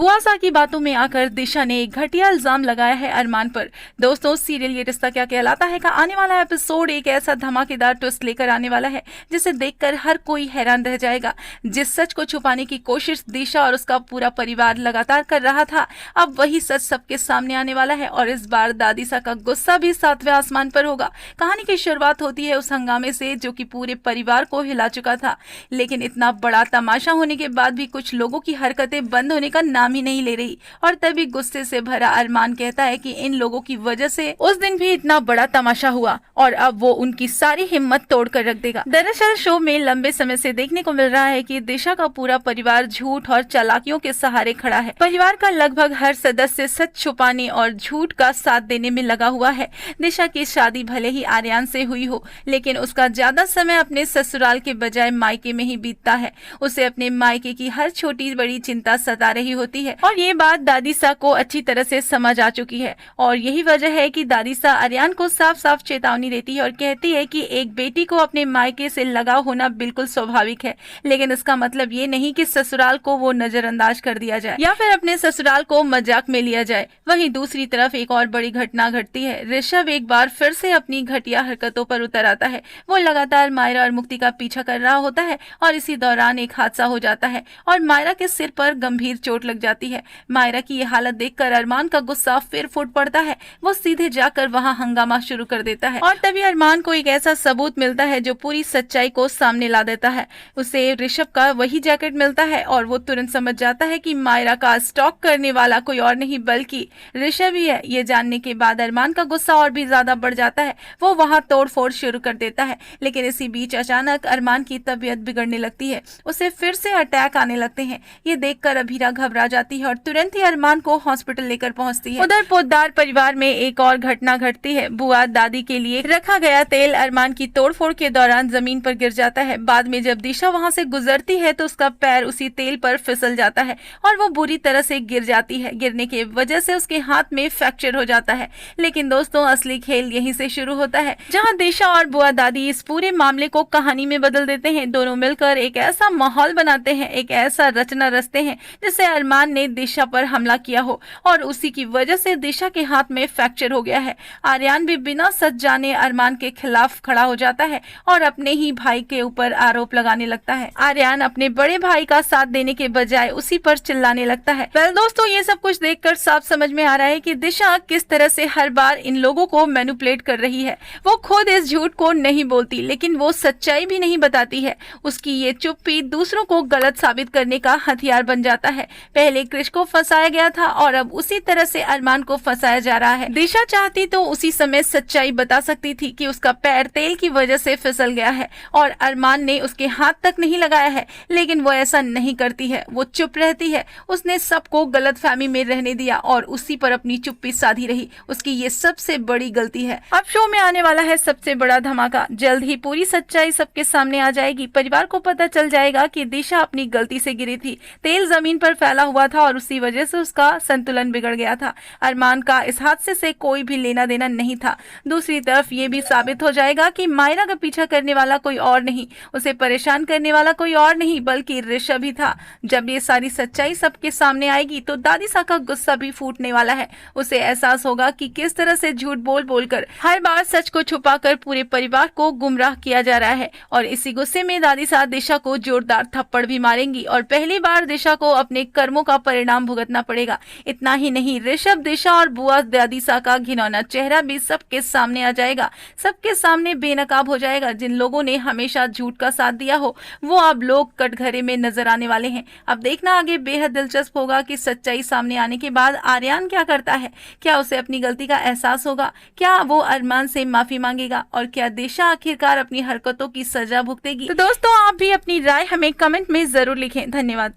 बुआसा की बातों में आकर दिशा ने एक घटिया इल्जाम लगाया है अरमान पर। दोस्तों, सीरियल ये रिश्ता क्या कहलाता है का आने वाला एपिसोड एक ऐसा धमाकेदार ट्विस्ट लेकर आने वाला है जिसे देखकर हर कोई हैरान रह जाएगा। जिस सच को छुपाने की कोशिश दिशा और उसका पूरा परिवार लगातार कर रहा था, अब वही सच सबके सामने आने वाला है और इस बार दादीसा का गुस्सा भी सातवें आसमान पर होगा। कहानी की शुरुआत होती है उस हंगामे से जो कि पूरे परिवार को हिला चुका था, लेकिन इतना बड़ा तमाशा होने के बाद भी कुछ लोगों की हरकतें बंद होने का नाम ही नहीं ले रही और तभी गुस्से से भरा अरमान कहता है कि इन लोगों की वजह से उस दिन भी इतना बड़ा तमाशा हुआ और अब वो उनकी सारी हिम्मत तोड़ कर रख देगा। दरअसल शो में लंबे समय से देखने को मिल रहा है कि दिशा का पूरा परिवार झूठ और चालाकियों के सहारे खड़ा है। परिवार का लगभग हर सदस्य सच छुपाने और झूठ का साथ देने में लगा हुआ है। दिशा की शादी भले ही आर्यन से हुई हो, लेकिन उसका ज्यादा समय अपने ससुराल के बजाय मायके में ही बीतता है। उसे अपने मायके की हर छोटी बड़ी चिंता सता रही होती है और ये बात दादीसा को अच्छी तरह से समझ आ चुकी है और यही वजह है कि दादीसा आर्यन को साफ साफ चेतावनी देती है और कहती है कि एक बेटी को अपने मायके से लगाव होना बिल्कुल स्वाभाविक है, लेकिन इसका मतलब ये नहीं कि ससुराल को वो नजरअंदाज कर दिया जाए या फिर अपने ससुराल को मजाक में लिया जाए। वहीं दूसरी तरफ एक और बड़ी घटना घटती है। ऋषभ एक बार फिर से अपनी घटिया हरकतों पर उतर आता है। वो लगातार मायरा और मुक्ति का पीछा कर रहा होता है और इसी दौरान एक हादसा हो जाता है और मायरा के सिर पर गंभीर चोट लग जाती है। मायरा की ये हालत देखकर अरमान का गुस्सा फिर फूट पड़ता है। वो सीधे जाकर वहां हंगामा शुरू कर देता है और तभी अरमान को एक ऐसा सबूत मिलता है जो पूरी सच्चाई को सामने ला देता है। उसे ऋषभ का वही जैकेट मिलता है और वो तुरंत समझ जाता है कि मायरा का स्टॉक करने वाला कोई और नहीं बल्कि ऋषभ ही है। ये जानने के बाद अरमान का गुस्सा और भी ज्यादा बढ़ जाता है। वो वहां तोड़फोड़ शुरू कर देता है, लेकिन इसी बीच अचानक अरमान की तबीयत बिगड़ने लगती है। उसे फिर से अटैक आने लगते हैं। ये देखकर अभीरा घबरा जाती है और तुरंत ही अरमान को हॉस्पिटल लेकर पहुंचती है। उधर पोद्दार परिवार में एक और घटना घटती है। बुआ दादी के लिए रखा गया तेल अरमान की तोड़फोड़ के दौरान जमीन पर गिर जाता है। बाद में जब दिशा वहां से गुजरती है तो उसका पैर उसी तेल पर फिसल जाता है और वो बुरी तरह से गिर जाती है। गिरने की वजह से उसके हाथ में फ्रैक्चर हो जाता है। लेकिन दोस्तों, असली खेल यहीं से शुरू होता है जहाँ दिशा और बुआ दादी इस पूरे मामले को कहानी में बदल देते हैं। दोनों मिलकर एक ऐसा माहौल बनाते हैं, एक ऐसा रचना रचते हैं जिससे अरमान ने दिशा पर हमला किया हो और उसी की वजह से दिशा के हाथ में फ्रैक्चर हो गया है। आर्यन भी बिना सच जाने अरमान के खिलाफ खड़ा हो जाता है और अपने ही भाई के ऊपर आरोप लगाने लगता है। आर्यन अपने बड़े भाई का साथ देने के बजाय उसी पर चिल्लाने लगता है। वेल दोस्तों, ये सब कुछ देखकर साफ समझ में आ रहा है कि दिशा किस तरह से हर बार इन लोगों को मैनिपुलेट कर रही है। वो खुद इस झूठ को नहीं बोलती, लेकिन वो सच्चाई भी नहीं बताती है। उसकी ये चुप्पी दूसरों को गलत साबित करने का हथियार बन जाता है। पहले क्रिश को फंसाया गया था और अब उसी तरह से अरमान को फंसाया जा रहा है। दिशा चाहती तो उसी समय सच्चाई बता सकती थी कि उसका पैर तेल की वजह से फिसल गया है और अरमान ने उसके हाथ तक नहीं लगाया है, लेकिन वो ऐसा नहीं करती है। वो चुप रहती है। उसने सबको गलतफहमी में रहने दिया और उसी पर अपनी चुप्पी साधी रही। उसकी ये सबसे बड़ी गलती है। अब शो में आने वाला है सबसे बड़ा धमाका। जल्द ही पूरी सच्चाई सबके सामने आ जाएगी। परिवार को पता चल जाएगा कि दिशा अपनी गलती से गिरी थी। तेल जमीन पर फैला हुआ था और उसी वजह से उसका संतुलन बिगड़ गया था। अरमान का इस हादसे से कोई भी लेना देना नहीं था। दूसरी तरफ ये भी साबित हो जाएगा कि मायरा का पीछा करने वाला कोई और नहीं, उसे परेशान करने वाला कोई और नहीं बल्कि ऋषभ ही था। जब ये सारी सच्चाई सबके सामने आएगी तो दादीसा का गुस्सा भी फूटने वाला है। उसे एहसास होगा कि किस तरह से झूठ बोल बोलकर हर बार सच को छुपाकर पूरे परिवार को गुमराह किया जा रहा है और इसी गुस्से में दादीसा दिशा को जोरदार थप्पड़ भी मारेंगी और पहली बार दिशा को अपने कर्मों का परिणाम भुगतना पड़ेगा। इतना ही नहीं, ऋषभ, दिशा और बुआ दादीसा का घिनौना चेहरा भी सबके सामने आ जाएगा। सबके सामने बेनकाब हो जाएगा। जिन लोगों ने हमेशा झूठ का साथ दिया हो वो अब लोग कटघरे में नजर आने वाले हैं। अब देखना आगे बेहद दिलचस्प होगा कि सच्चाई सामने आने के बाद आर्यन क्या करता है। क्या उसे अपनी गलती का एहसास होगा? क्या वो अरमान से माफी मांगेगा? और क्या दिशा आखिरकार अपनी हरकतों की सजा भुगतेगी? तो दोस्तों, आप भी अपनी राय हमें कमेंट में जरूर लिखें। धन्यवाद।